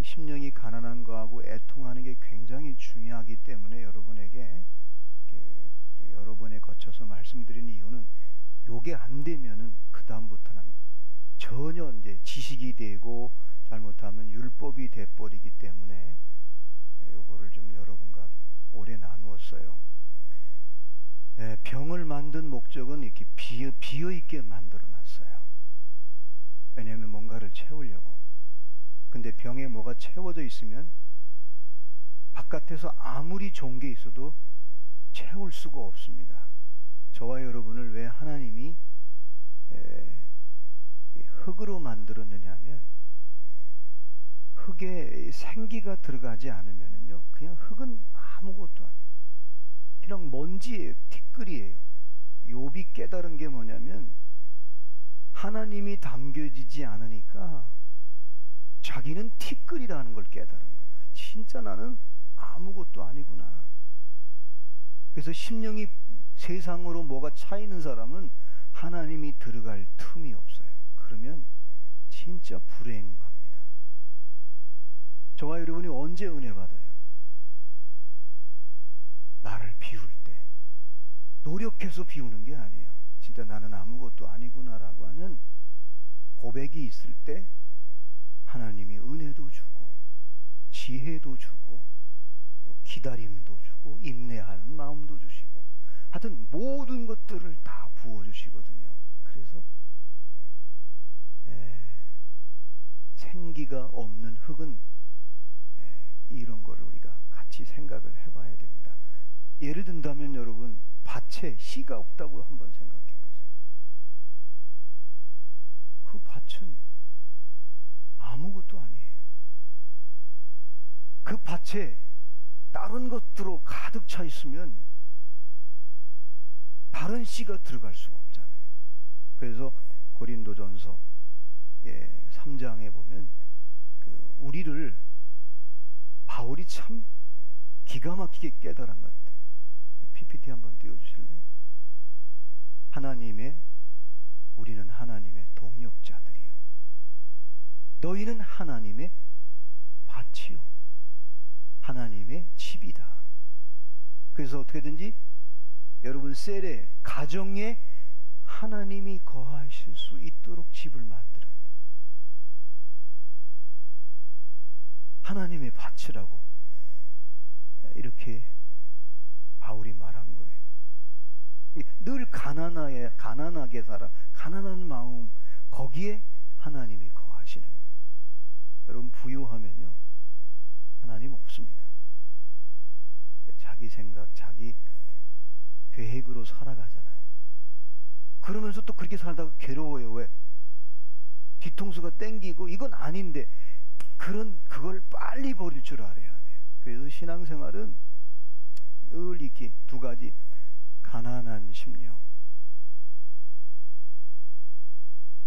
심령이 가난한 거하고 애통하는 게 굉장히 중요하기 때문에 여러분에게 여러 번에 거쳐서 말씀드리는 이유는 요게 안 되면은 그 다음부터는 전혀 이제 지식이 되고 잘못하면 율법이 돼 버리기 때문에 요거를 좀 여러분과 오래 나누었어요. 병을 만든 목적은 이렇게 비어 있게 만들어 놨어요. 왜냐하면 뭔가를 채우려고. 근데 병에 뭐가 채워져 있으면 바깥에서 아무리 좋은 게 있어도 채울 수가 없습니다. 저와 여러분을 왜 하나님이 흙으로 만들었느냐 하면 흙에 생기가 들어가지 않으면요 그냥 흙은 아무것도 아니에요. 그냥 먼지예요. 티끌이에요. 욥이 깨달은 게 뭐냐면 하나님이 담겨지지 않으니까 자기는 티끌이라는 걸 깨달은 거예요. 진짜 나는 아무것도 아니구나. 그래서 심령이 세상으로 뭐가 차이는 사람은 하나님이 들어갈 틈이 없어요. 그러면 진짜 불행합니다. 저와 여러분이 언제 은혜 받아요? 나를 비울 때. 노력해서 비우는 게 아니에요. 진짜 나는 아무것도 아니구나라고 하는 고백이 있을 때 하나님이 은혜도 주고 지혜도 주고 또 기다림도 주고 인내하는 마음도 주시고 하여튼 모든 것들을 다 부어주시거든요. 그래서 생기가 없는 흙은 이런 거를 우리가 같이 생각을 해봐야 됩니다. 예를 든다면 여러분 밭에 씨가 없다고 한번 생각해 보세요. 그 밭은 아무것도 아니에요. 그 밭에 다른 것들로 가득 차 있으면 다른 씨가 들어갈 수가 없잖아요. 그래서 고린도전서 3장에 보면 우리를 바울이 참 기가 막히게 깨달은 것 같아요. PPT 한번 띄워주실래요? 우리는 하나님의 동역자들이요. 너희는 하나님의 밭이요. 하나님의 집이다. 그래서 어떻게든지 여러분 셀에 가정에 하나님이 거하실 수 있도록 집을 만들어야 됩니다. 하나님의 밭이라고 이렇게 바울이 말한 거예요. 늘 가난하게 살아. 가난한 마음 거기에 하나님이 거하시는 거예요. 여러분 부유하면요 하나님 없습니다. 자기 생각, 자기 계획으로 살아가잖아요. 그러면서 또 그렇게 살다가 괴로워요. 왜? 뒤통수가 땡기고 이건 아닌데 그걸 빨리 버릴 줄 알아야 돼요. 그래서 신앙생활은 늘 이렇게 두 가지, 가난한 심령.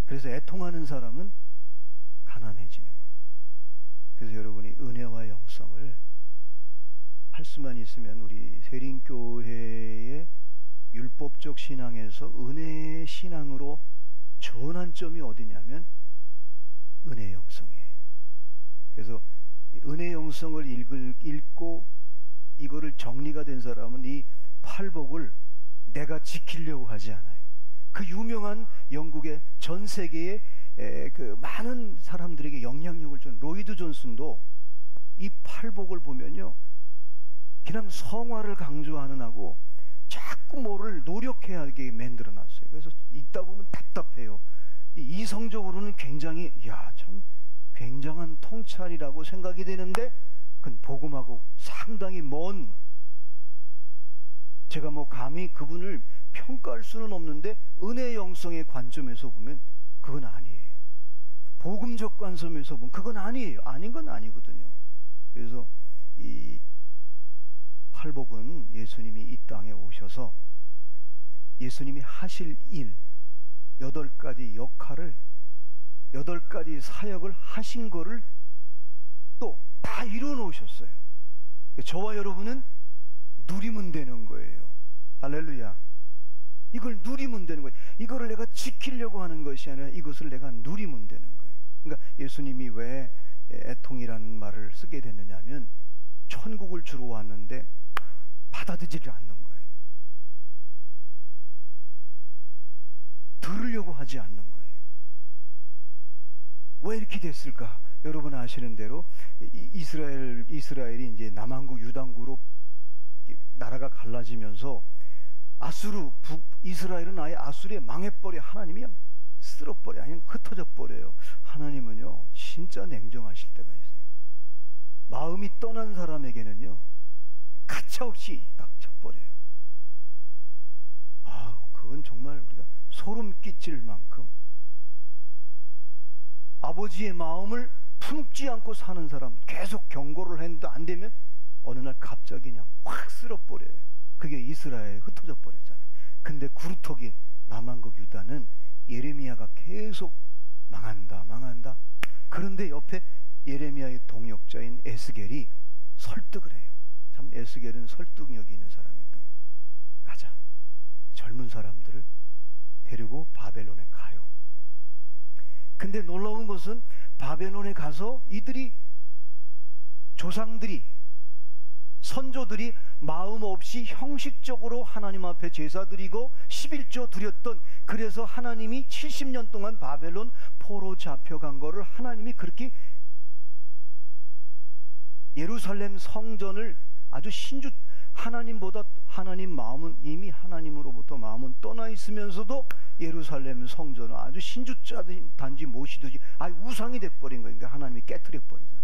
그래서 애통하는 사람은 가난해지는 거예요. 그래서 여러분이 은혜와 영성을 할 수만 있으면 우리 세린교회의 율법적 신앙에서 은혜 신앙으로 전환점이 어디냐면 은혜 영성이에요. 그래서 은혜 영성을 읽고 이거를 정리가 된 사람은 이 팔복을 내가 지키려고 하지 않아요. 그 유명한 영국의 전 세계의 그 많은 사람들에게 영향력을 준 로이드 존슨도 이 팔복을 보면요 그냥 성화를 강조하는 하고 자꾸 뭐를 노력해야 하게 만들어 놨어요. 그래서 읽다 보면 답답해요. 이성적으로는 굉장히 참 굉장한 통찰이라고 생각이 되는데 그건 복음하고 상당히 먼, 제가 뭐 감히 그분을 평가할 수는 없는데 은혜 영성의 관점에서 보면 그건 아니에요. 복음적 관점에서 보면 그건 아니에요. 아닌 건 아니거든요. 그래서 이 팔복은 예수님이 이 땅에 오셔서 예수님이 하실 일 8가지 역할을 8가지 사역을 하신 거를 또 다 이루어 놓으셨어요. 저와 여러분은 누리면 되는 거예요. 할렐루야. 이걸 누리면 되는 거예요. 이거를 내가 지키려고 하는 것이 아니라 이것을 내가 누리면 되는 거예요. 그러니까 예수님이 왜 애통이라는 말을 쓰게 됐느냐면 천국을 주러 왔는데 받아들이지 않는 거예요. 들으려고 하지 않는 거예요. 왜 이렇게 됐을까? 여러분 아시는 대로 이스라엘이 이제 남한국 유단국으로 나라가 갈라지면서 이스라엘은 아예 아수르에 망해버려. 하나님이 그냥 쓸어버려. 그냥 흩어져 버려요. 하나님은요 진짜 냉정하실 때가 있어요. 마음이 떠난 사람에게는요 가차없이 딱 쳐버려요. 그건 정말 우리가 소름 끼칠 만큼 아버지의 마음을 품지 않고 사는 사람, 계속 경고를 했는데 안 되면 어느 날 갑자기 그냥 확 쓸어버려요. 그게 이스라엘에 흩어져 버렸잖아요. 근데 구루토기 남한국 유다는 예레미야가 계속 망한다. 그런데 옆에 예레미야의 동역자인 에스겔이 설득을 해요. 참 에스겔은 설득력이 있는 사람이었던 거예요. 가자. 젊은 사람들을 데리고 바벨론에 가요. 근데 놀라운 것은 바벨론에 가서 이들이 조상들이 선조들이 마음 없이 형식적으로 하나님 앞에 제사 드리고 11조 드렸던, 그래서 하나님이 70년 동안 바벨론 포로 잡혀간 거를 하나님이 그렇게 예루살렘 성전을 아주 하나님보다 하나님 마음은 이미 하나님으로부터 마음은 떠나 있으면서도 예루살렘 성전을 아주 단지 모시듯이 우상이 돼버린 거예요. 그러니까 하나님이 깨트려 버리잖아요.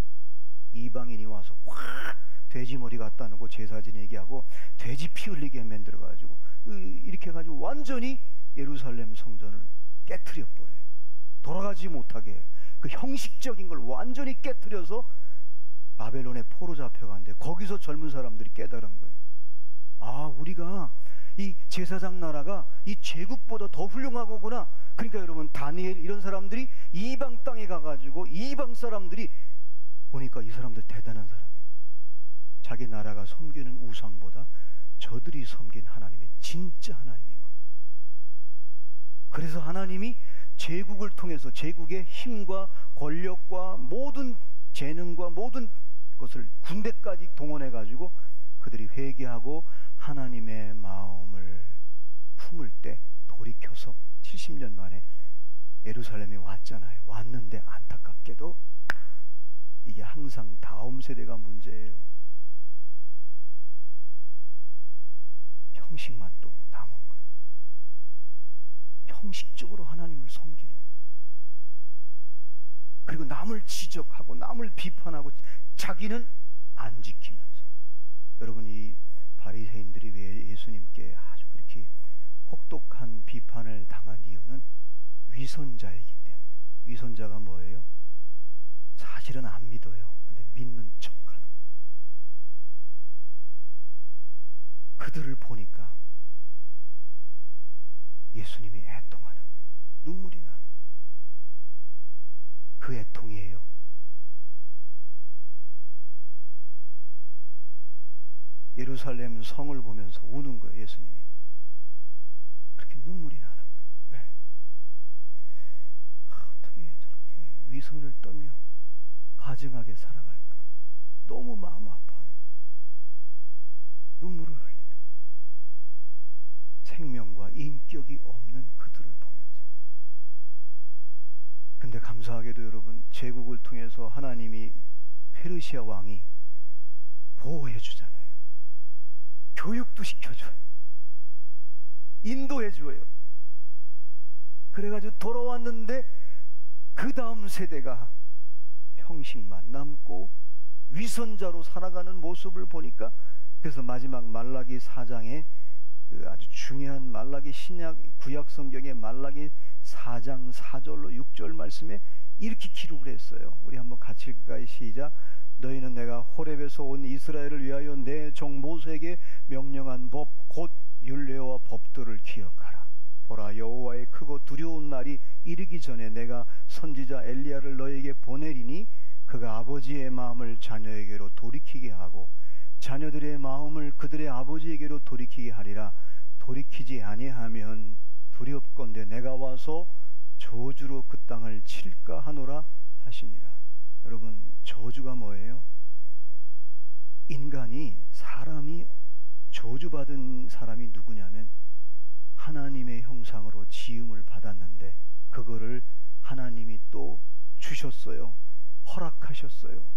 이방인이 와서 확 돼지 머리 갖다 놓고 제사 지내게 하고 돼지 피 흘리게 만들어 가지고 이렇게 해 가지고 완전히 예루살렘 성전을 깨트려 버려요. 돌아가지 못하게 그 형식적인 걸 완전히 깨트려서 바벨론에 포로 잡혀간데, 거기서 젊은 사람들이 깨달은 거예요. 우리가 이 제사장 나라가 이 제국보다 더 훌륭하구나. 그러니까 여러분 다니엘 이런 사람들이 이방 땅에 가가지고 이방 사람들이 보니까 이 사람들 대단한 사람인 거예요. 자기 나라가 섬기는 우상보다 저들이 섬긴 하나님이 진짜 하나님인 거예요. 그래서 하나님이 제국을 통해서 제국의 힘과 권력과 모든 재능과 모든 것을 군대까지 동원해 가지고 그들이 회개하고 하나님의 마음을 품을 때 돌이켜서 70년 만에 예루살렘에 왔잖아요. 왔는데 안타깝게도 이게 항상 다음 세대가 문제예요. 형식만 또 남은 거예요. 형식적으로 하나님을 섬기는 거예요. 그리고 남을 지적하고 남을 비판하고 자기는 안 지키면서. 여러분 이 바리새인들이 왜 예수님께 아주 그렇게 혹독한 비판을 당한 이유는 위선자이기 때문에. 위선자가 뭐예요? 사실은 안 믿어요. 근데 믿는 척 하는 거예요. 그들을 보니까 예수님이 애통하는 거예요. 눈물이 나는 거예요. 그 애통이에요. 예루살렘 성을 보면서 우는 거예요. 예수님이 그렇게 눈물이 나는 거예요. 왜? 어떻게 저렇게 위선을 떨며 가증하게 살아갈까? 너무 마음 아파하는 거예요. 눈물을 흘리는 거예요. 생명과 인격이 없는 그들을 보면서. 근데 감사하게도 여러분 제국을 통해서 하나님이 페르시아 왕이 보호해 주잖아요. 교육도 시켜줘요. 인도해줘요. 그래가지고 돌아왔는데 그 다음 세대가 형식만 남고 위선자로 살아가는 모습을 보니까, 그래서 마지막 말라기 4장에 그 아주 중요한 말라기 구약 성경의 말라기 4장 4절로 6절 말씀에 이렇게 기록을 했어요. 우리 한번 같이 읽을까요? 시작. 너희는 내가 호렙에서 온 이스라엘을 위하여 내 종 모세에게 명령한 법 곧 율례와 법들을 기억하라. 보라, 여호와의 크고 두려운 날이 이르기 전에 내가 선지자 엘리야를 너에게 보내리니 그가 아버지의 마음을 자녀에게로 돌이키게 하고 자녀들의 마음을 그들의 아버지에게로 돌이키게 하리라. 돌이키지 아니하면 두렵건대 내가 와서 저주로 그 땅을 칠까 하노라 하시니라. 여러분 저주가 뭐예요? 사람이 저주받은 사람이 누구냐면 하나님의 형상으로 지음을 받았는데 그거를 하나님이 또 주셨어요. 허락하셨어요.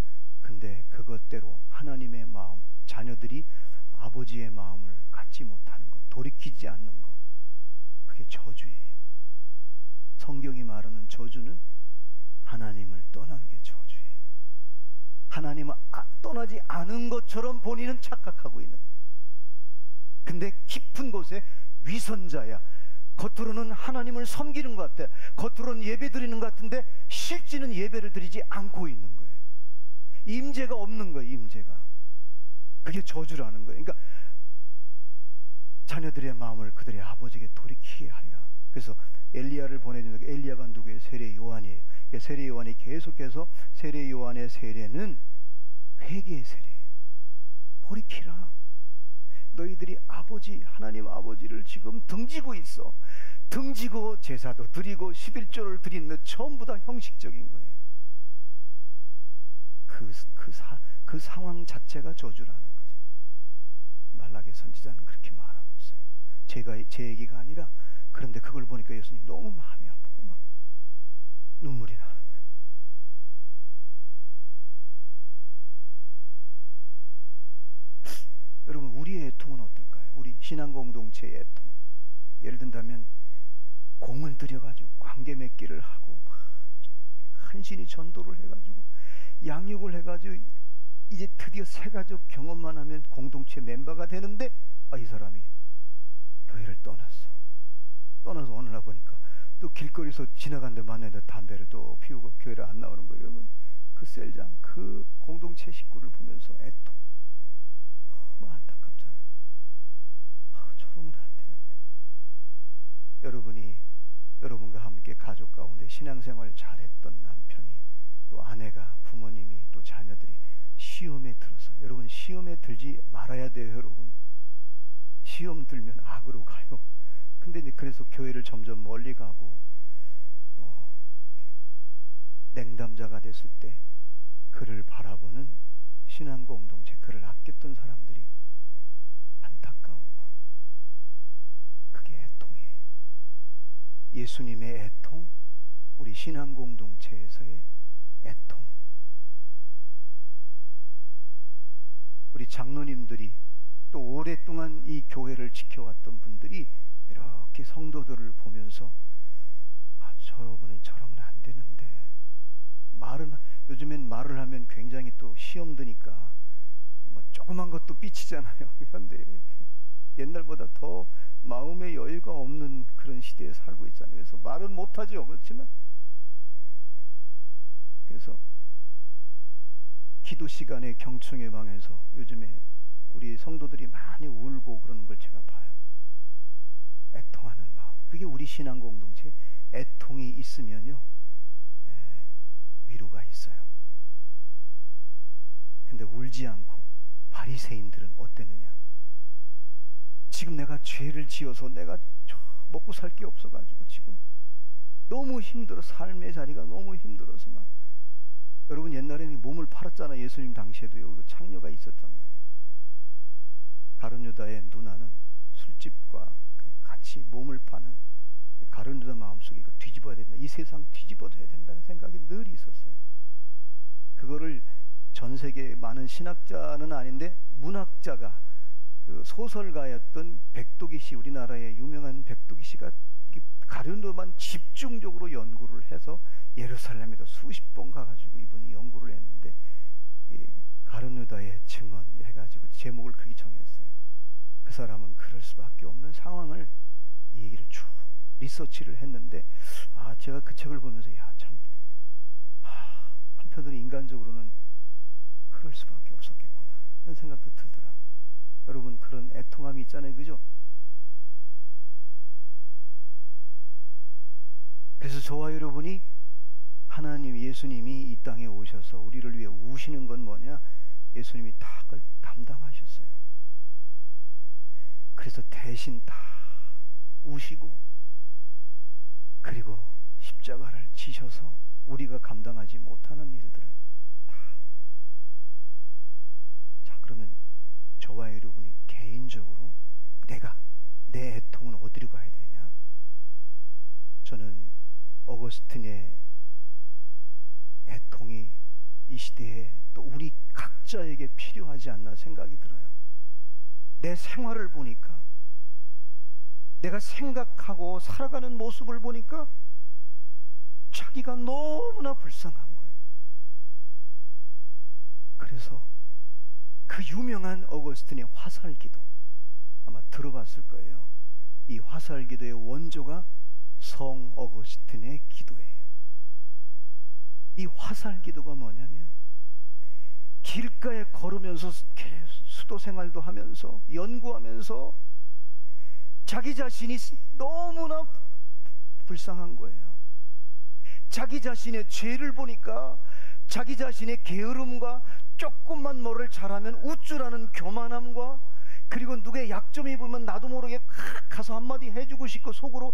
근데 그것대로 하나님의 마음, 자녀들이 아버지의 마음을 갖지 못하는 것, 돌이키지 않는 것, 그게 저주예요. 성경이 말하는 저주는 하나님을 떠난 게 저주예요. 하나님을 떠나지 않은 것처럼 본인은 착각하고 있는 거예요. 근데 깊은 곳에 위선자야. 겉으로는 하나님을 섬기는 것 같아. 겉으로는 예배 드리는 것 같은데 실제는 예배를 드리지 않고 있는 거예요. 임재가 없는 거예요. 임재가. 그게 저주라는 거예요. 그러니까 자녀들의 마음을 그들의 아버지에게 돌이키게 하리라. 그래서 엘리야를 보내준 엘리야가 누구예요? 세례 요한이에요. 그러니까 세례 요한이 계속해서 세례 요한의 세례는 회개의 세례예요. 돌이키라. 너희들이 아버지, 하나님 아버지를 지금 등지고 있어. 등지고 제사도 드리고 11조를 드리는 전부 다 형식적인 거예요. 그 상황 자체가 저주라는 거죠. 말라기 선지자는 그렇게 말하고 있어요. 제 얘기가 아니라. 그런데 그걸 보니까 예수님 너무 마음이 아픈 거예요. 막 눈물이 나는 거예요. 여러분, 우리의 애통은 어떨까요? 우리 신앙 공동체의 애통은, 예를 든다면 공을 들여가지고 관계 맺기를 하고 막 한신이 전도를 해가지고 양육을 해가지고 이제 드디어 새가족 경험만 하면 공동체 멤버가 되는데 이 사람이 교회를 떠나서 어느 날 보니까 또 길거리에서 지나가는데 만나는데 담배를 또 피우고 교회를 안 나오는 거예요. 그러면 그 셀장, 그 공동체 식구를 보면서 애통, 너무 안타깝잖아요. 저러면 안 되는데. 여러분과 함께 가족 가운데 신앙생활을 잘했던 남편이, 또 아내가, 부모님이, 또 자녀들이 시험에 들어서, 여러분 시험에 들지 말아야 돼요. 여러분 시험 들면 악으로 가요. 근데 이제 그래서 교회를 점점 멀리 가고 또 이렇게 냉담자가 됐을 때 그를 바라보는 신앙 공동체, 그를 아꼈던 사람들이 안타까운 마음, 그게 애통이에요. 예수님의 애통, 우리 신앙 공동체에서의 애통. 우리 장로님들이 또 오랫동안 이 교회를 지켜왔던 분들이 이렇게 성도들을 보면서 저러분이 저러면 안 되는데, 요즘엔 말을 하면 굉장히 또 시험 드니까 뭐 조그만 것도 삐치잖아요. 현대 이렇게 옛날보다 더 마음의 여유가 없는 그런 시대에 살고 있잖아요. 그래서 말은 못하죠. 그렇지만 그래서 기도 시간에 경청의 방에서 요즘에 우리 성도들이 많이 울고 그러는 걸 제가 봐요. 애통하는 마음, 그게 우리 신앙 공동체. 애통이 있으면요 위로가 있어요. 근데 울지 않고 바리새인들은 어땠느냐? 지금 내가 죄를 지어서 내가 먹고 살 게 없어가지고 지금 너무 힘들어, 삶의 자리가 너무 힘들어서 막. 여러분 옛날에는 몸을 팔았잖아요. 예수님 당시에도요 창녀가 있었단 말이에요. 가룟 유다의 누나는 술집과 같이 몸을 파는 가룟 유다 마음속에 이거 뒤집어야 된다, 이 세상 뒤집어져야 된다는 생각이 늘 있었어요. 그거를 전 세계 많은 신학자는 아닌데 문학자가, 그 소설가였던 백도기 씨, 우리나라의 유명한 백도기 씨가 가룟 유다만 집중적으로 연구를 해서 예루살렘에도 수십 번 가가지고 이분이 연구를 했는데 가룟 유다의 증언 해가지고 제목을 그렇게 정했어요. 그 사람은 그럴 수밖에 없는 상황을 이 얘기를 쭉 리서치를 했는데 제가 그 책을 보면서 참 한편으로 인간적으로는 그럴 수밖에 없었겠구나 하는 생각도 들더라고요. 여러분 그런 애통함이 있잖아요, 그죠? 그래서 저와 여러분이 하나님, 예수님이 이 땅에 오셔서 우리를 위해 우시는 건 뭐냐? 예수님이 다 그걸 담당하셨어요. 그래서 대신 다 우시고, 그리고 십자가를 지셔서 우리가 감당하지 못하는 일들을 다 개인적으로 내 애통은 어디로 가야 되냐? 저는 어거스틴의 애통이 이 시대에 또 우리 각자에게 필요하지 않나 생각이 들어요. 내 생활을 보니까, 내가 생각하고 살아가는 모습을 보니까 자기가 너무나 불쌍한 거예요. 그래서 그 유명한 어거스틴의 화살기도 아마 들어봤을 거예요. 이 화살기도의 원조가 성 어거스틴의 기도예요. 이 화살기도가 뭐냐면, 길가에 걸으면서 수도 생활도 하면서 연구하면서 자기 자신이 너무나 불쌍한 거예요. 자기 자신의 죄를 보니까 자기 자신의 게으름과 조금만 뭐를 잘하면 우쭐하는 교만함과, 그리고 누구의 약점이 보면 나도 모르게 가서 한마디 해주고 싶고 속으로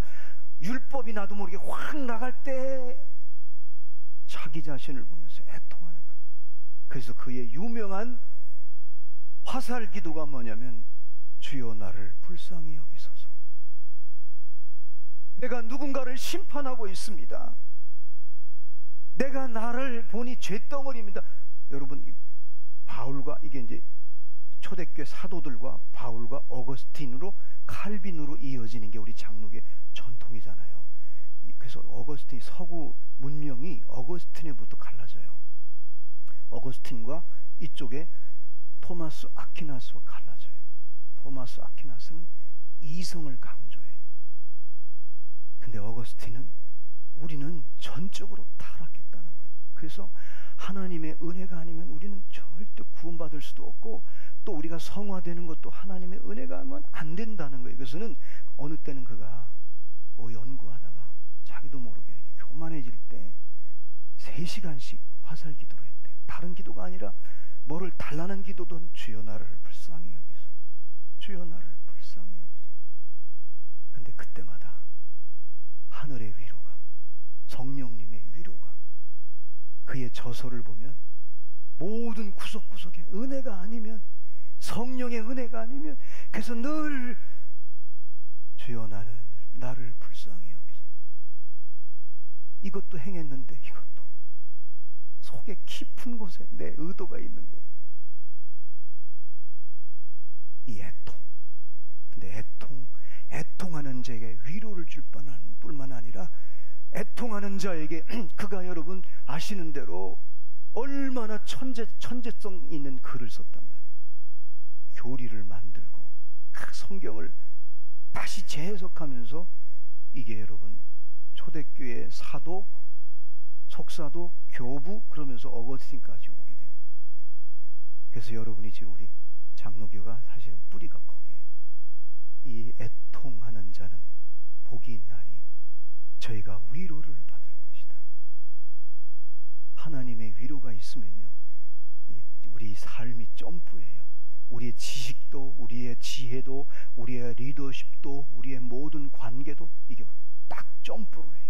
율법이 나도 모르게 확 나갈 때 자기 자신을 보면서 애통하는 거예요. 그래서 그의 유명한 화살 기도가 뭐냐면, 주여 나를 불쌍히 여기소서. 내가 누군가를 심판하고 있습니다. 내가 나를 보니 죄덩어리입니다. 여러분, 바울과 이게 이제 초대교회 사도들과 바울과 어거스틴으로 칼빈으로 이어지는 게 우리 장로교의 전통이잖아요. 그래서 어거스틴 서구 문명이 어거스틴에부터 갈라져요. 어거스틴과 이쪽에 토마스 아퀴나스와 갈라져요. 토마스 아퀴나스는 이성을 강조해요. 근데 어거스틴은 우리는 전적으로 타락했다는 거예요. 그래서 하나님의 은혜가 아니면 우리는 절대 구원받을 수도 없고, 또 우리가 성화되는 것도 하나님의 은혜가 하면 안 된다는 거예요. 그래서는 어느 때는 그가 뭐 연구하다가 자기도 모르게 이렇게 교만해질 때 3시간씩 화살 기도를 했대요. 다른 기도가 아니라 뭐를 달라는 기도도, 주여 나를 불쌍히 여기소, 주여 나를 불쌍히 여기소. 근데 그때마다 하늘의 위로가, 성령님의 위로가, 그의 저서를 보면 모든 구석구석에 은혜가 아니면, 성령의 은혜가 아니면, 그래서 늘 주여 나를 불쌍히 여기소서. 이것도 행했는데 이것도 속에 깊은 곳에 내 의도가 있는 거예요. 이 애통. 근데 애통하는 자에게 위로를 줄 뿐만 아니라, 애통하는 자에게 그가 여러분 아시는 대로 얼마나 천재성 있는 글을 썼단 말이에요. 교리를 만들고 그 성경을 다시 재해석하면서, 이게 여러분 초대교회 사도, 속사도, 교부, 그러면서 어거스틴까지 오게 된 거예요. 그래서 여러분이 지금 우리 장로교가 사실은 뿌리가 거기에요. 이 애통하는 자는 복이 있나니 저희가 위로를 받을 것이다. 하나님의 위로가 있으면요, 우리 삶이 점프해요. 우리의 지식도, 우리의 지혜도, 우리의 리더십도, 우리의 모든 관계도 이게 딱 점프를 해요.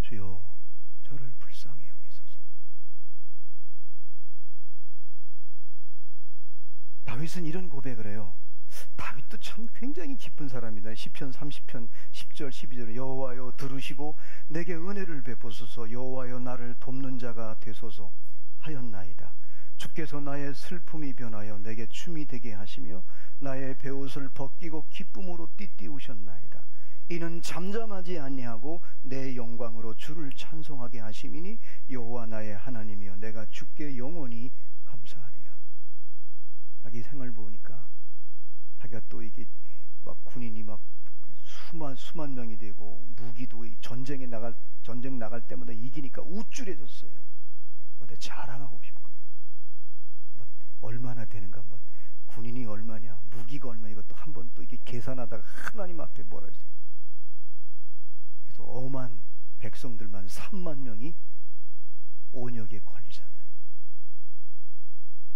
주여 저를 불쌍히 여기소서. 다윗은 이런 고백을 해요. 다윗도 참 굉장히 깊은 사람이다. 시편 30편 10절 12절에 여호와여 들으시고 내게 은혜를 베푸소서. 여호와여 나를 돕는 자가 되소서 하였나이다. 주께서 나의 슬픔이 변하여 내게 춤이 되게 하시며 나의 베옷을 벗기고 기쁨으로 띠띠우셨나이다. 이는 잠잠하지 아니하고 내 영광으로 주를 찬송하게 하심이니 여호와 나의 하나님이여 내가 주께 영원히 감사하리라. 자기 생활 보니까 자기가 또 이게 막 군인이 막 수만 명이 되고 무기도 전쟁 나갈 때마다 이기니까 우쭐해졌어요. 근데 자랑하고 싶고 말이에요. 한번 얼마나 되는가, 한번 군인이 얼마냐, 무기가 얼마, 이것도 한번 또 이게 계산하다가 하나님 앞에 뭐라 했어요. 그래서 엄한 백성들만 3만 명이 온역에 걸리잖아요.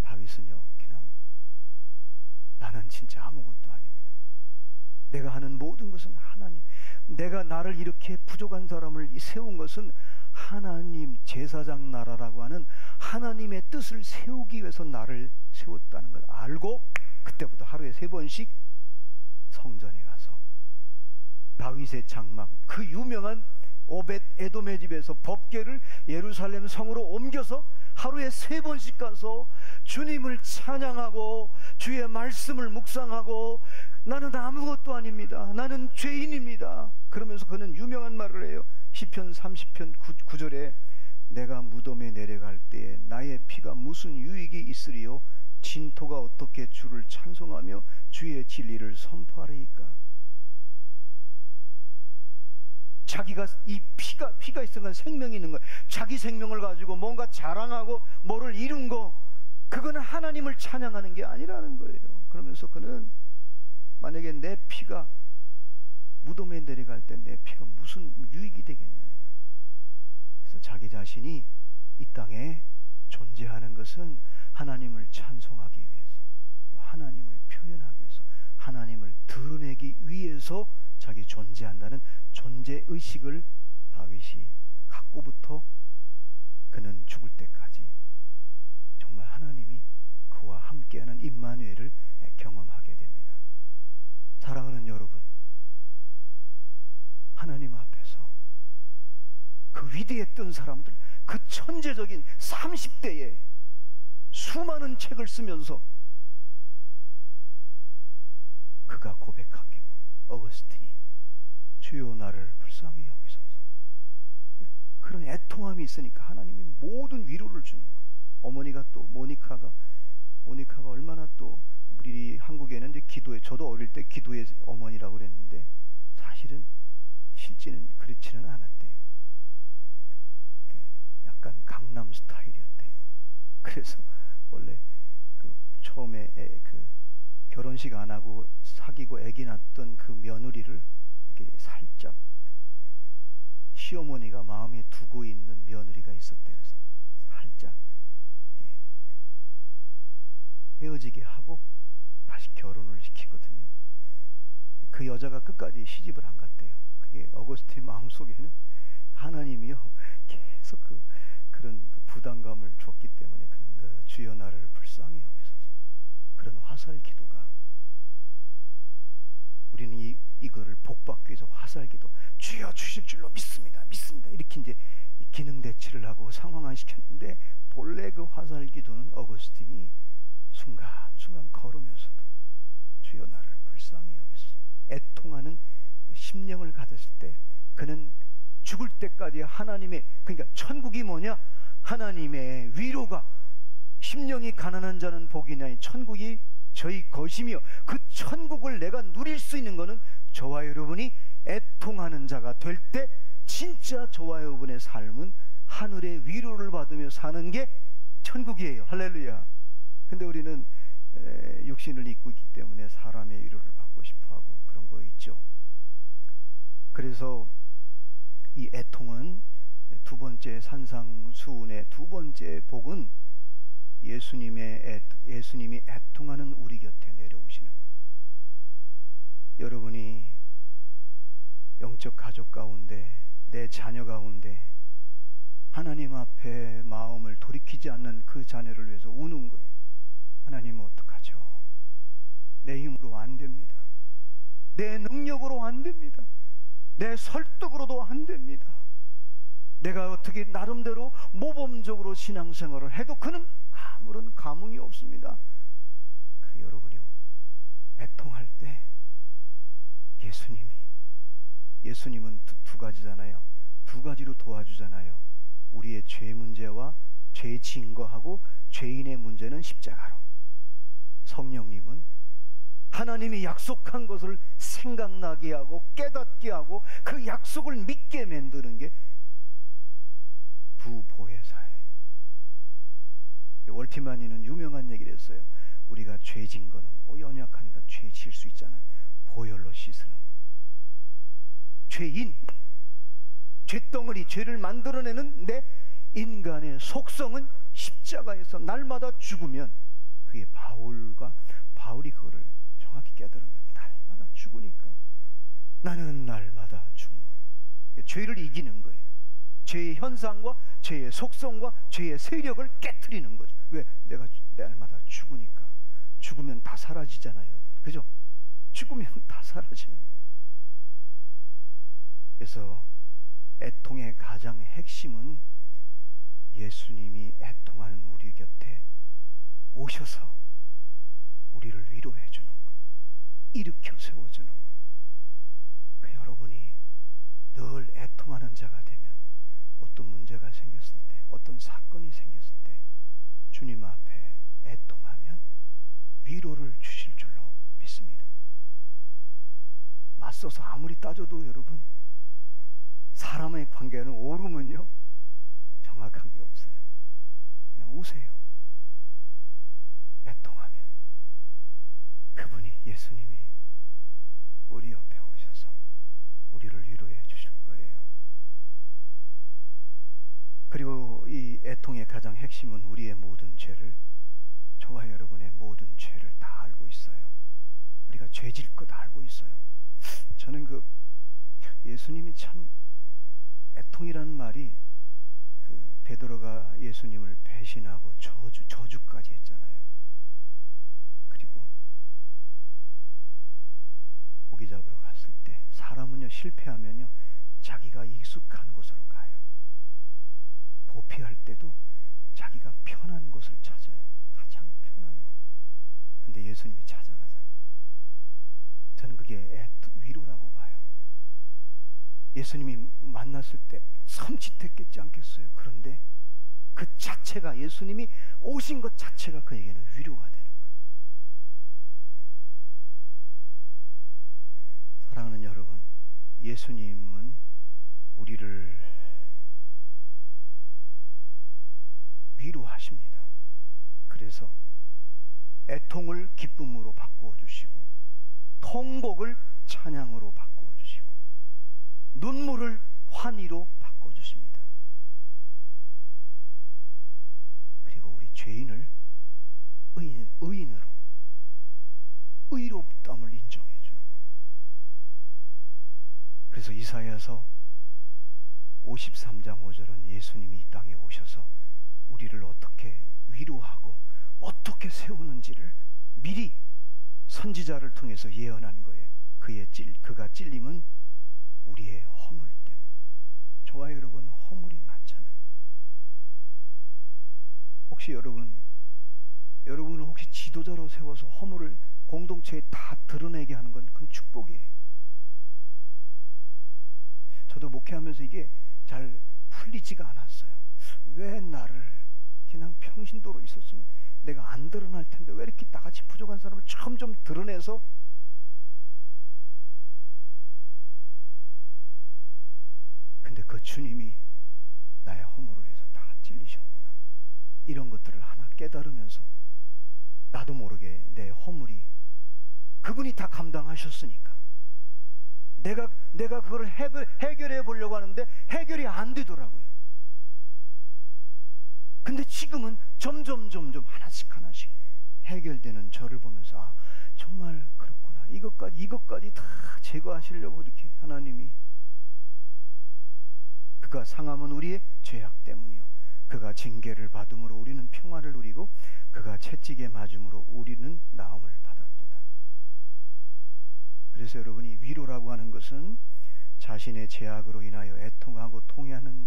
다윗은요, 그냥 나는 진짜 아무것도 아닙니다. 내가 하는 모든 것은 하나님, 내가 나를 이렇게 부족한 사람을 세운 것은 하나님 제사장 나라라고 하는 하나님의 뜻을 세우기 위해서 나를 세웠다는 걸 알고 그때부터 하루에 3번씩 성전에 가서 다윗의 장막, 그 유명한 오벳 에돔의 집에서 법궤를 예루살렘 성으로 옮겨서 하루에 3번씩 가서 주님을 찬양하고 주의 말씀을 묵상하고 나는 아무것도 아닙니다, 나는 죄인입니다. 그러면서 그는 유명한 말을 해요. 시편 30편 9절에 내가 무덤에 내려갈 때에 나의 피가 무슨 유익이 있으리요? 진토가 어떻게 주를 찬송하며 주의 진리를 선포하리이까? 자기가 이 피가 있으면 생명이 있는 거예요. 자기 생명을 가지고 뭔가 자랑하고 뭐를 이룬 거, 그거는 하나님을 찬양하는 게 아니라는 거예요. 그러면서 그는 만약에 내 피가 무덤에 내려갈 때 내 피가 무슨 유익이 되겠냐는 거예요. 그래서 자기 자신이 이 땅에 존재하는 것은 하나님을 찬송하기 위해서, 또 하나님을 표현하기 위해서, 하나님을 드러내기 위해서 자기 존재한다는 존재의식을 다윗이 갖고부터 그는 죽을 때까지 정말 하나님이 그와 함께하는 임마누엘을 경험하게 됩니다. 사랑하는 여러분, 하나님 앞에서 그 위대했던 사람들, 그 천재적인 30대에 수많은 책을 쓰면서 그가 고백한 게 뭐예요? 어거스틴이 주여 나를 불쌍히 여기소서. 그런 애통함이 있으니까 하나님이 모든 위로를 주는 거예요. 어머니가 또 모니카가 얼마나 또 우리 한국에는 이제 기도에, 저도 어릴 때 기도의 어머니라고 그랬는데 사실은 실제는 그렇지는 않았대요. 약간 강남 스타일이었대요. 그래서 원래 그 처음에 그 결혼식 안 하고 사귀고 아기 낳았던 그 며느리를 이렇게 살짝 시어머니가 마음에 두고 있는 며느리가 있었대요. 그래서 살짝 헤어지게 하고 다시 결혼을 시키거든요. 그 여자가 끝까지 시집을 안 갔대요. 그게 어거스틴 마음속에는 하나님이요 계속 그런 부담감을 줬기 때문에 그는 늘 주여 나를 불쌍히 여기소서, 그런 화살 기도가, 우리는 이거를 복받기 위해서 화살 기도, 주여 주실 줄로 믿습니다 이렇게 이제 기능 대치를 하고 상황화시켰는데, 본래 그 화살 기도는 어거스틴이 순간순간 걸으면서도 주여 나를 불쌍히 여기소서 애통하는 그 심령을 가졌을 때, 그는 죽을 때까지 하나님의, 그러니까 천국이 뭐냐? 하나님의 위로가, 심령이 가난한 자는 복이 나니 천국이 저희 것이며, 그 천국을 내가 누릴 수 있는 것은 저와 여러분이 애통하는 자가 될 때, 진짜 저와 여러분의 삶은 하늘의 위로를 받으며 사는 게 천국이에요. 할렐루야. 근데 우리는 육신을 입고 있기 때문에 사람의 위로를 받고 싶어하고 그런 거 있죠. 그래서 이 애통은 두 번째 산상수훈의 두 번째 복은 예수님이 애통하는 우리 곁에 내려오시는 거예요. 여러분이 영적 가족 가운데, 내 자녀 가운데 하나님 앞에 마음을 돌이키지 않는 그 자녀를 위해서 우는 거예요. 하나님 어떡하죠? 내 힘으로 안 됩니다. 내 능력으로 안 됩니다. 내 설득으로도 안 됩니다. 내가 어떻게 나름대로 모범적으로 신앙생활을 해도 그는 아무런 감흥이 없습니다. 그 여러분이 애통할 때 예수님은 두 가지잖아요. 두 가지로 도와주잖아요. 우리의 죄 문제와 죄 증거하고 죄인의 문제는 십자가로, 성령님은 하나님이 약속한 것을 생각나게 하고 깨닫게 하고 그 약속을 믿게 만드는 게 두 보혜사예요. 월티만니는 유명한 얘기를 했어요. 우리가 죄 진 거는 연약하니까 죄 질 수 있잖아요. 보혈로 씻으는 거예요. 죄인, 죄덩어리, 죄를 만들어내는 내 인간의 속성은 십자가에서 날마다 죽으면, 그게 바울이 그거를 정확히 깨달은 거예요. 날마다 죽으니까 나는 날마다 죽노라. 죄를 이기는 거예요. 죄의 현상과 죄의 속성과 죄의 세력을 깨트리는 거죠. 왜? 내가 날마다 죽으니까. 죽으면 다 사라지잖아요, 여러분. 그죠? 죽으면 다 사라지는 거예요. 그래서 애통의 가장 핵심은 예수님이 애통하는 우리 곁에 오셔서 우리를 위로해 주는 거예요. 일으켜 세워주는 거예요. 그 여러분이 늘 애통하는 자가 되면 어떤 문제가 생겼을 때, 어떤 사건이 생겼을 때 주님 앞에 애통하면 위로를 주실 줄로 믿습니다. 맞서서 아무리 따져도 여러분, 사람의 관계는 오르면요 정확한 게 없어요. 그냥 우세요. 애통하면 그분이, 예수님이 우리 옆에 오셔서 우리를 위로해 주실 거예요. 그리고 이 애통의 가장 핵심은 우리의 모든 죄를, 저와 여러분의 모든 죄를 다 알고 있어요. 우리가 죄질 거 다 알고 있어요. 저는 예수님이 참, 애통이라는 말이 베드로가 예수님을 배신하고 저주까지 했잖아요. 그리고 고기 잡으러 갔을 때 사람은요, 실패하면요 자기가 익숙한 곳으로 가요. 도피할 때도 자기가 편한 곳을 찾아요. 가장 편한 곳. 근데 예수님이 찾아가잖아요. 저는 그게 위로라고 봐요. 예수님이 만났을 때 섬찟했겠지 않겠어요? 그런데 그 자체가, 예수님이 오신 것 자체가 그에게는 위로가 되는 거예요. 사랑하는 여러분, 예수님은 우리를 위로하십니다. 그래서 애통을 기쁨으로 바꾸어 주시고, 통곡을 찬양으로 바꾸어 주시고, 눈물을 환희로 바꿔 주십니다. 그리고 우리 죄인을 의인으로, 의롭다함을 인정해 주는 거예요. 그래서 이사야서 53장 5절은 예수님이 이 땅에 오셔서 우리를 어떻게 위로하고 어떻게 세우는지를 미리 선지자를 통해서 예언한 거예요. 그가 찔림은 우리의 허물 때문이에요. 저와 여러분은 허물이 많잖아요. 혹시 여러분을 혹시 지도자로 세워서 허물을 공동체에 다 드러내게 하는 건 그건 축복이에요. 저도 목회하면서 이게 잘 풀리지가 않았어요. 왜 나를 그냥 평신도로 있었으면 내가 안 드러날 텐데 왜 이렇게 나같이 부족한 사람을 점점 드러내서, 근데 그 주님이 나의 허물을 위해서 다 찔리셨구나, 이런 것들을 하나 깨달으면서 나도 모르게 내 허물이 그분이 다 감당하셨으니까 내가 그걸 해결해 보려고 하는데 해결이 안 되더라고요. 근데 지금은 점점 하나씩 해결되는 저를 보면서, 아, 정말 그렇구나, 이것까지 다 제거하시려고 이렇게 하나님이. 그가 상함은 우리의 죄악 때문이요, 그가 징계를 받음으로 우리는 평화를 누리고 그가 채찍에 맞음으로 우리는 나음을 받았도다. 그래서 여러분이 위로라고 하는 것은 자신의 죄악으로 인하여 애통하고 통회하는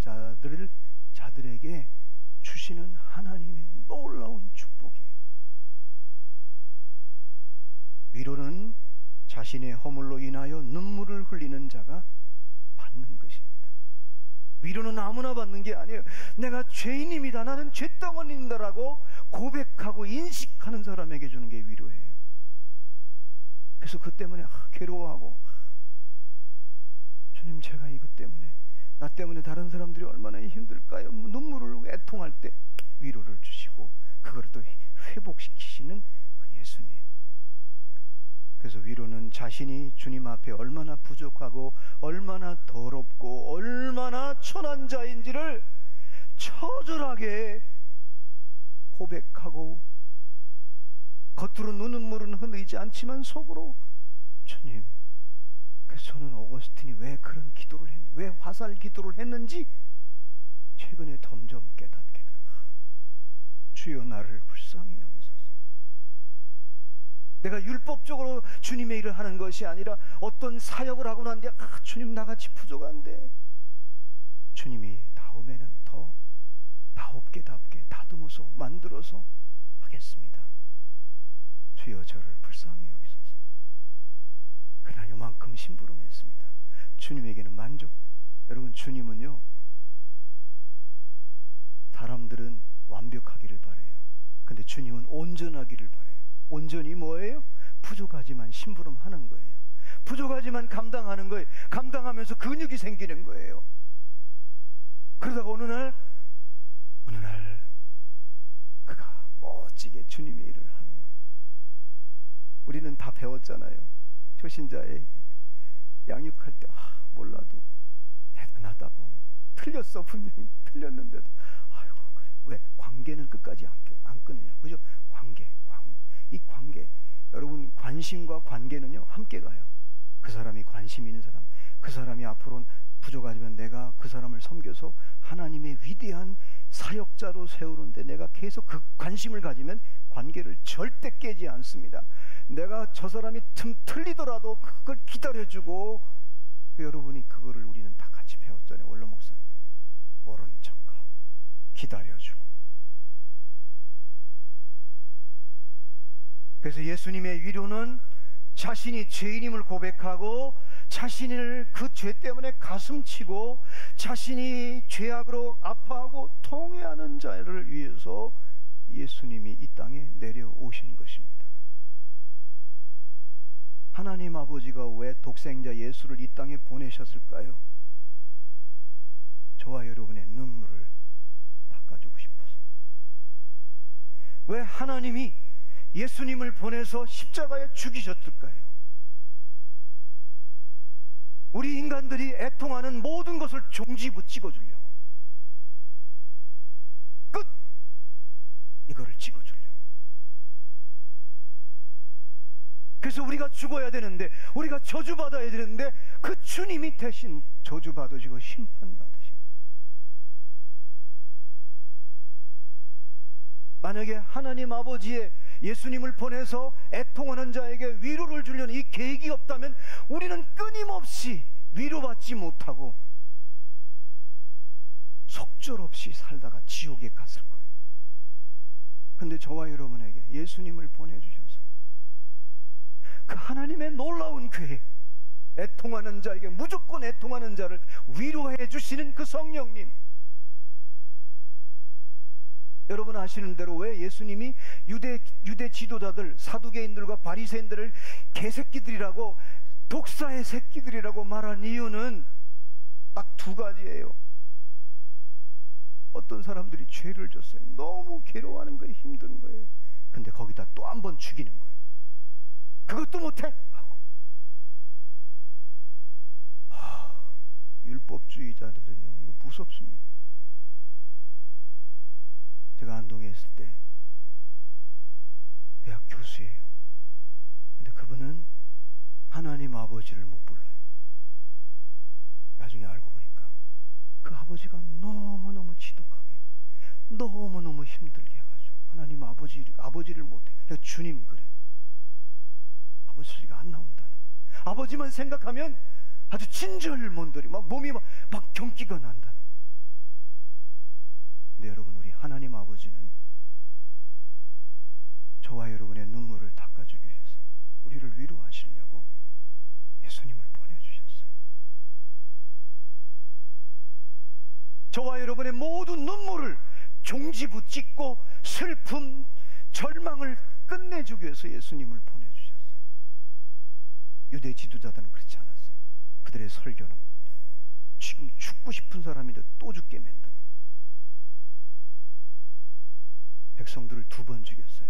자들에게 주시는 하나님의 놀라운 축복이에요. 위로는 자신의 허물로 인하여 눈물을 흘리는 자가 받는 것입니다. 위로는 아무나 받는 게 아니에요. 내가 죄인입니다, 나는 죄덩어리인다라고 고백하고 인식하는 사람에게 주는 게 위로예요. 그래서 그 때문에 괴로워하고, 주님, 제가 이것 때문에, 나 때문에 다른 사람들이 얼마나 힘들까요? 눈물을 애통할 때 위로를 주시고 그걸 또 회복시키시는 그 예수님. 그래서 위로는 자신이 주님 앞에 얼마나 부족하고 얼마나 더럽고 얼마나 천한 자인지를 처절하게 고백하고, 겉으로 눈물은 흘리지 않지만 속으로, 주님, 그래서 저는 어거스틴이 왜 그런 기도를 했는지, 왜 화살 기도를 했는지 최근에 점점 깨닫게 되더라. 주여 나를 불쌍히 여기소서. 내가 율법적으로 주님의 일을 하는 것이 아니라 어떤 사역을 하고 난 뒤에 주님 나같이 부족한데 주님이 다음에는 더 나옵게답게 다듬어서 만들어서 하겠습니다. 주여 저를 불쌍히 여기소서. 그러나 요만큼 심부름했습니다. 주님에게는 만족. 여러분, 주님은요, 사람들은 완벽하기를 바라요. 근데 주님은 온전하기를 바라요. 온전히 뭐예요? 부족하지만 심부름하는 거예요. 부족하지만 감당하는 거예요. 감당하면서 근육이 생기는 거예요. 그러다가 어느 날 그가 멋지게 주님의 일을 하는 거예요. 우리는 다 배웠잖아요. 초신자에게 양육할 때 몰라도 대단하다고, 틀렸어, 분명히 틀렸는데도 아이고 그래. 왜? 관계는 끝까지 안 끊으냐, 그죠? 이 관계, 여러분, 관심과 관계는요 함께 가요. 그 사람이 관심 있는 사람, 그 사람이 앞으로는 부족하지만 내가 그 사람을 섬겨서 하나님의 위대한 사역자로 세우는데 내가 계속 그 관심을 가지면 관계를 절대 깨지 않습니다. 내가 저 사람이 틀리더라도 그걸 기다려주고, 여러분이 그거를 우리는 다 같이 배웠잖아요. 원로 목사님한테 모른 척하고 기다려주고. 그래서 예수님의 위로는 자신이 죄인임을 고백하고 자신을 그 죄 때문에 가슴치고 자신이 죄악으로 아파하고 통회하는 자를 위해서 예수님이 이 땅에 내려오신 것입니다. 하나님 아버지가 왜 독생자 예수를 이 땅에 보내셨을까요? 저와 여러분의 눈물을 닦아주고 싶어서. 왜 하나님이 예수님을 보내서 십자가에 죽이셨을까요? 우리 인간들이 애통하는 모든 것을 종지부 찍어주려고, 끝! 이거를 찍어주려고. 그래서 우리가 죽어야 되는데, 우리가 저주받아야 되는데 그 주님이 대신 저주받으시고 심판받으신 거예요. 만약에 하나님 아버지의 예수님을 보내서 애통하는 자에게 위로를 주려는 이 계획이 없다면 우리는 끊임없이 위로받지 못하고 속절없이 살다가 지옥에 갔을 거예요. 근데 저와 여러분에게 예수님을 보내주셔서 그 하나님의 놀라운 계획, 애통하는 자에게, 무조건 애통하는 자를 위로해 주시는 그 성령님. 여러분 아시는 대로 왜 예수님이 유대 지도자들, 사두개인들과 바리새인들을 개새끼들이라고, 독사의 새끼들이라고 말한 이유는 딱 두 가지예요. 어떤 사람들이 죄를 졌어요. 너무 괴로워하는 거예요. 힘든 거예요. 근데 거기다 또 한 번 죽이는 거예요. 그것도 못해? 하고. 율법주의자들은요, 이거 무섭습니다. 제가 안동에 있을 때 대학 교수예요. 근데 그분은 하나님 아버지를 못 불러요. 나중에 알고 보니까 그 아버지가 너무너무 지독하게, 너무너무 힘들게 해가지고 하나님 아버지를 못해. 그냥 주님 그래. 아버지 소리가 안 나온다는 거예요. 아버지만 생각하면 아주 진절몬들이 막 몸이 막 경기가 난다는 거예요. 근데 여러분, 우리 하나님 아버지는 저와 여러분의 눈물을 닦아주기 위해서, 우리를 위로하시려고 예수님을 보내주셨어요. 저와 여러분의 모든 눈물을 종지부 찍고 슬픔, 절망을 끝내주기 위해서 예수님을 보내주셨어요. 유대 지도자들은 그렇지 않았어요. 그들의 설교는 지금 죽고 싶은 사람인데 또 죽게 만드는 거예요. 백성들을 2번 죽였어요.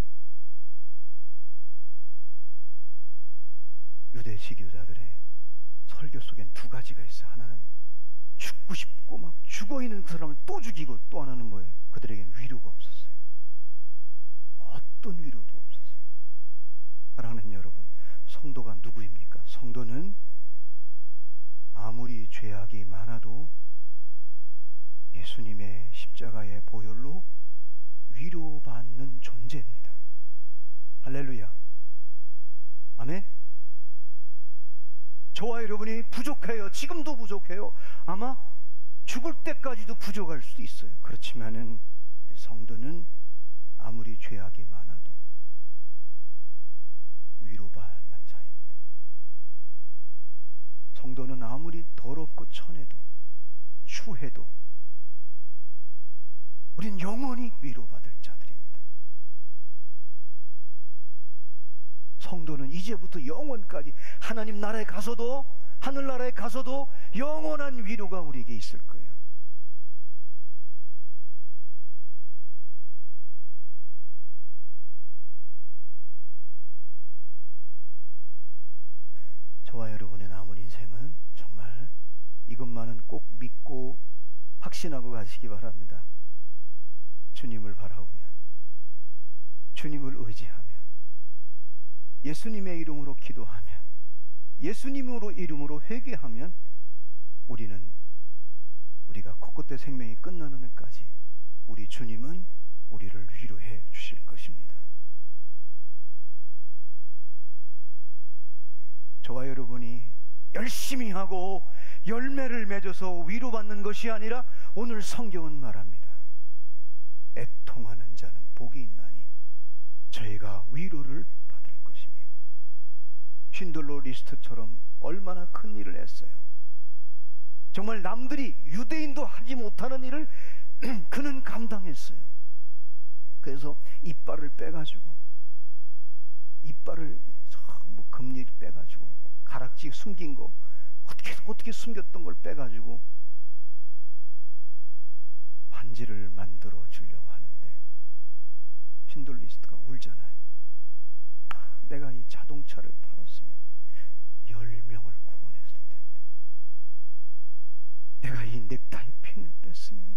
유대 지도자들의 설교 속엔 2가지가 있어요. 하나는 죽고 싶고 막 죽어있는 그 사람을 또 죽이고, 또 하나는 뭐예요? 그들에게는 위로가 없었어요. 어떤 위로도 없었어요. 사랑하는 여러분, 성도가 누구입니까? 성도는 아무리 죄악이 많아도 예수님의 십자가의 보혈로 위로받는 존재입니다. 할렐루야. 아멘. 저와 여러분이 부족해요. 지금도 부족해요. 아마 죽을 때까지도 부족할 수도 있어요. 그렇지만은 우리 성도는 아무리 죄악이 많아도 위로받는 자입니다. 성도는 아무리 더럽고 천해도 추해도 우린 영원히 위로받을 자들입니다. 성도는 이제부터 영원까지 하나님 나라에 가서도, 하늘나라에 가서도 영원한 위로가 우리에게 있을 거예요. 저와 여러분의 남은 인생은 정말 이것만은 꼭 믿고 확신하고 가시기 바랍니다. 주님을 바라보면, 주님을 의지하면, 예수님의 이름으로 기도하면, 예수님으로 이름으로 회개하면 우리가 코끝에 생명이 끝나는 날까지 우리 주님은 우리를 위로해 주실 것입니다. 저와 여러분이 열심히 하고 열매를 맺어서 위로받는 것이 아니라 오늘 성경은 말합니다. 애통하는 자는 복이 있나니 저희가 위로를 받을 것이며. 쉰들러 리스트처럼 얼마나 큰 일을 했어요. 정말 남들이 유대인도 하지 못하는 일을 그는 감당했어요. 그래서 이빨을 빼가지고, 이빨을 뭐 금리 빼가지고, 가락지 숨긴 거 어떻게 숨겼던 걸 빼가지고 반지를 만들어 주려고 하는데 쉰들리스트가 울잖아요. 내가 이 자동차를 팔았으면 10명을 구원했을 텐데, 내가 이 넥타이 핀을 뺐으면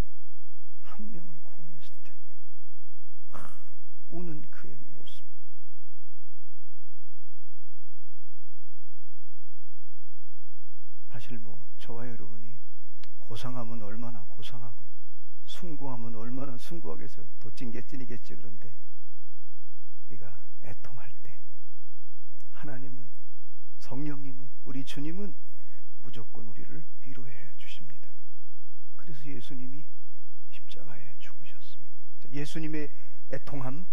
1명을 구원했을 텐데. 우는 그의 모습. 사실 저와 여러분이 고상하면 얼마나 고상하고 숭고하면 얼마나 숭고하겠어요. 도찐개찐이겠지. 그런데 우리가 애통할 때 하나님은, 성령님은, 우리 주님은 무조건 우리를 위로해 주십니다. 그래서 예수님이 십자가에 죽으셨습니다. 예수님의 애통함,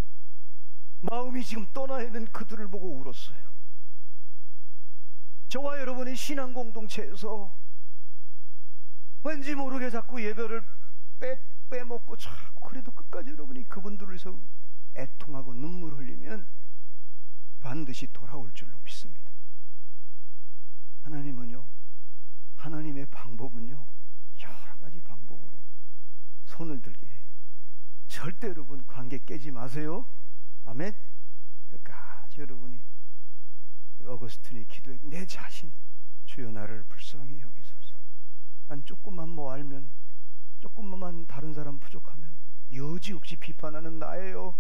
마음이 지금 떠나 있는 그들을 보고 울었어요. 저와 여러분의 신앙 공동체에서 왠지 모르게 자꾸 예배를 빼먹고 자꾸 그래도 끝까지 여러분이 그분들을 위해서 애통하고 눈물 흘리면 반드시 돌아올 줄로 믿습니다. 하나님은요, 하나님의 방법은요, 여러 가지 방법으로 손을 들게 해요. 절대 여러분 관계 깨지 마세요. 아멘. 끝까지 여러분이 어거스틴이 기도해, 내 자신 주여 나를 불쌍히 여기소서. 난 조금만 알면, 조금만 다른 사람 부족하면 여지없이 비판하는 나예요.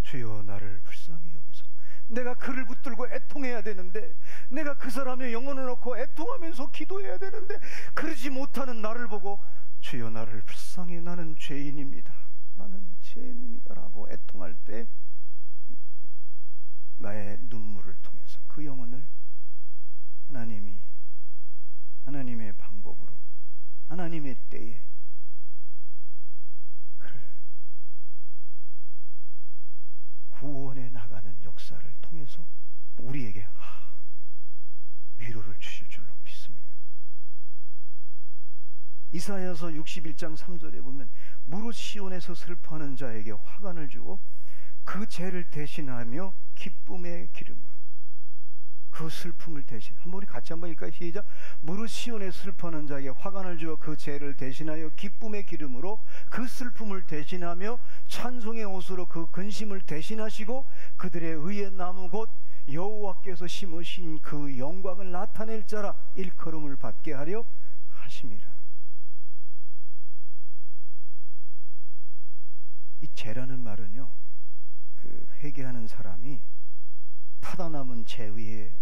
주여 나를 불쌍히 여기소서. 내가 그를 붙들고 애통해야 되는데, 내가 그 사람의 영혼을 놓고 애통하면서 기도해야 되는데, 그러지 못하는 나를 보고 주여 나를 불쌍히, 나는 죄인입니다, 나는 죄인입니다 라고 애통할 때 나의 눈물을 통해서 그 영혼을 하나님이 하나님의 방법으로, 하나님의 때에 그를 구원해 나가는 역사를 통해서 우리에게 위로를 주실 줄로 믿습니다. 이사야서 61장 3절에 보면 무릇 시온에서 슬퍼하는 자에게 화관을 주고 그 죄를 대신하며 기쁨의 기름으로, 그 슬픔을 대신, 한번 우리 같이 한번 읽을까요? 시작. 무릇 시온에 슬퍼하는 자에게 화관을 주어 그 죄를 대신하여 기쁨의 기름으로 그 슬픔을 대신하며 찬송의 옷으로 그 근심을 대신하시고 그들의 의의 나무 곧 여호와께서 심으신 그 영광을 나타낼 자라 일컬음을 받게 하려 하심이라. 이 죄라는 말은요, 그 회개하는 사람이 타다 남은 죄 위에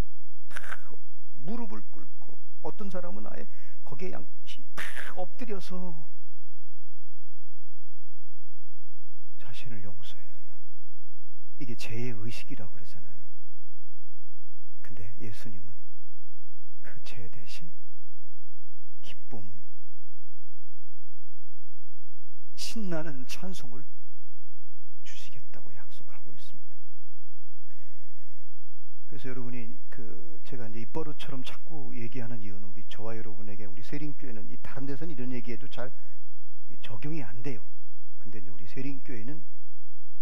무릎을 꿇고, 어떤 사람은 아예 거기에 탁 엎드려서 이게 죄의 의식이라고 그러잖아요. 근데 예수님은 그 죄 대신 기쁨, 신나는 찬송을 주시겠다고 약속하고 있습니다. 그래서 여러분이 제가 이제 입버릇처럼 자꾸 얘기하는 이유는 저와 여러분에게, 우리 세림교회는 이 다른 데서는 이런 얘기해도 잘 적용이 안 돼요. 근데 이제 우리 세림교회는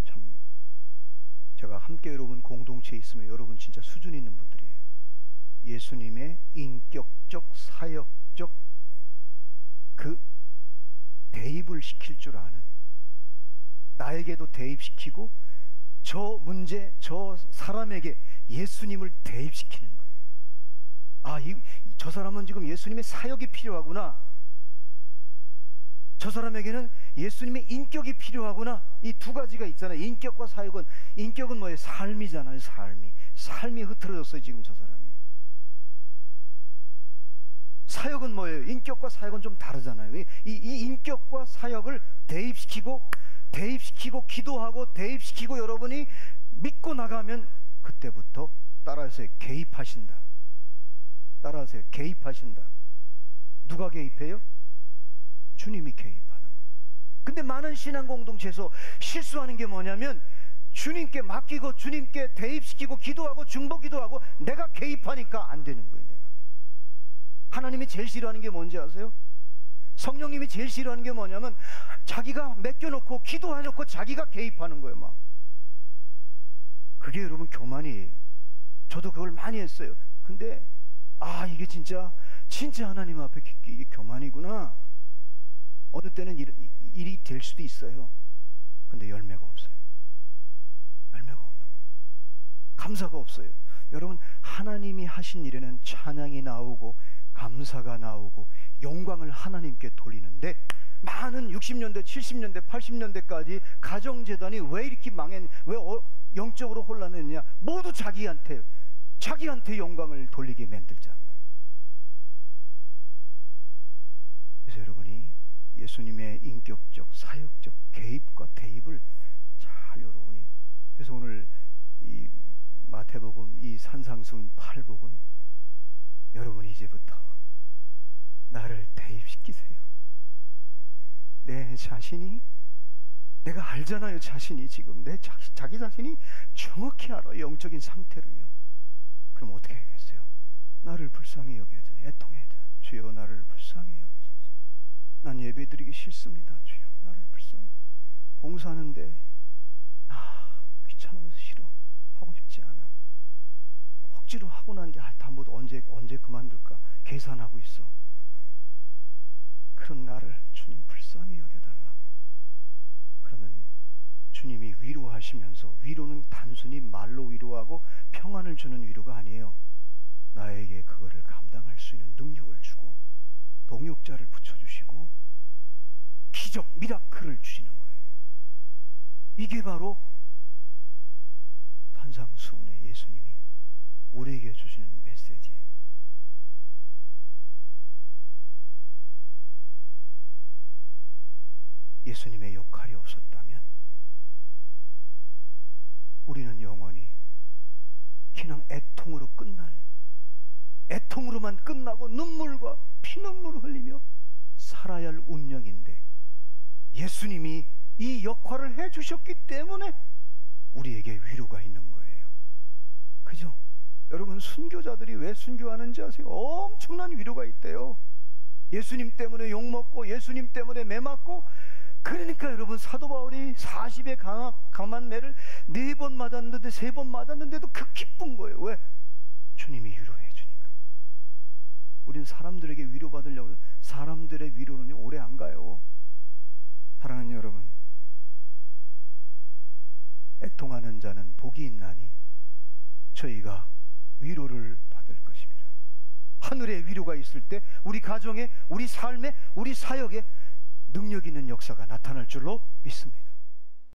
참, 제가 함께 여러분 공동체에 있으면 여러분 진짜 수준 있는 분들이에요. 예수님의 인격적, 사역적 그 대입을 시킬 줄 아는, 나에게도 대입시키고 저 문제, 저 사람에게 예수님을 대입시키는 거예요. 아, 저 사람은 지금 예수님의 사역이 필요하구나, 저 사람에게는 예수님의 인격이 필요하구나. 이 두 가지가 있잖아요. 인격과 사역은, 인격은 뭐예요? 삶이잖아요. 삶이 흐트러졌어요 지금 저 사람이. 사역은 뭐예요? 인격과 사역은 좀 다르잖아요. 이 인격과 사역을 대입시키고 기도하고 대입시키고 여러분이 믿고 나가면 그때부터 따라하세요. 개입하신다. 따라하세요. 개입하신다. 누가 개입해요? 주님이 개입하는 거예요. 근데 많은 신앙 공동체에서 실수하는 게 뭐냐면, 주님께 맡기고 주님께 대입시키고 기도하고 중보 기도하고 내가 개입하니까 안 되는 거예요. 내가 개입. 하나님이 제일 싫어하는 게 뭔지 아세요? 성령님이 제일 싫어하는 게 뭐냐면, 자기가 맡겨놓고 기도해놓고 자기가 개입하는 거예요. 막 그게 여러분 교만이에요. 저도 그걸 많이 했어요. 근데 이게 진짜 하나님 앞에 이게 교만이구나. 어느 때는 일이 될 수도 있어요. 근데 열매가 없어요. 열매가 없는 거예요. 감사가 없어요. 여러분, 하나님이 하신 일에는 찬양이 나오고 감사가 나오고 영광을 하나님께 돌리는데, 많은 60년대, 70년대, 80년대까지 가정재단이 왜 이렇게 왜 영적으로 혼란했냐? 모두 자기한테 영광을 돌리게 만들자는 말이에요. 그래서 여러분이 예수님의 인격적, 사역적 개입과 대입을 잘 여러분이, 그래서 오늘 이 마태복음 이 산상수훈 8복은 여러분이 이제부터 나를 대입시키세요. 내 자신이, 내가 알잖아요. 자신이 지금 자기 자신이 정확히 알아, 영적인 상태를요. 그럼 어떻게 해야겠어요? 나를 불쌍히 여겨야 되나? 애통해야 되나? 주여 나를 불쌍히 여기소서. 난 예배드리기 싫습니다. 주여 나를 불쌍히. 봉사하는데 귀찮아서 싫어, 하고 싶지 않아. 억지로 하고 난데 다못 언제 그만둘까 계산하고 있어. 그런 나를 주님 불쌍히 여겨달라고. 그러면 주님이 위로하시면서, 위로는 단순히 말로 위로하고 평안을 주는 위로가 아니에요. 나에게 그거를 감당할 수 있는 능력을 주고 동역자를 붙여주시고 기적, 미라클을 주시는 거예요. 이게 바로 산상수훈의 예수님이 우리에게 주시는 메시지예요. 예수님의 역할이 없었다면 우리는 영원히 그냥 애통으로만 끝나고 눈물과 피눈물을 흘리며 살아야 할 운명인데, 예수님이 이 역할을 해주셨기 때문에 우리에게 위로가 있는 거예요. 그죠? 여러분, 순교자들이 왜 순교하는지 아세요? 엄청난 위로가 있대요. 예수님 때문에 욕먹고 예수님 때문에 매 맞고. 그러니까 여러분, 사도 바울이 40에 강한 매를 4번 맞았는데 3번 맞았는데도 그 기쁜 거예요. 왜? 주님이 위로해 주니까. 우린 사람들에게 위로받으려고 해서 사람들의 위로는 오래 안 가요. 사랑하는 여러분, 애통하는 자는 복이 있나니 저희가 위로를 받을 것입니다. 하늘의 위로가 있을 때 우리 가정에, 우리 삶에, 우리 사역에 능력 있는 역사가 나타날 줄로 믿습니다.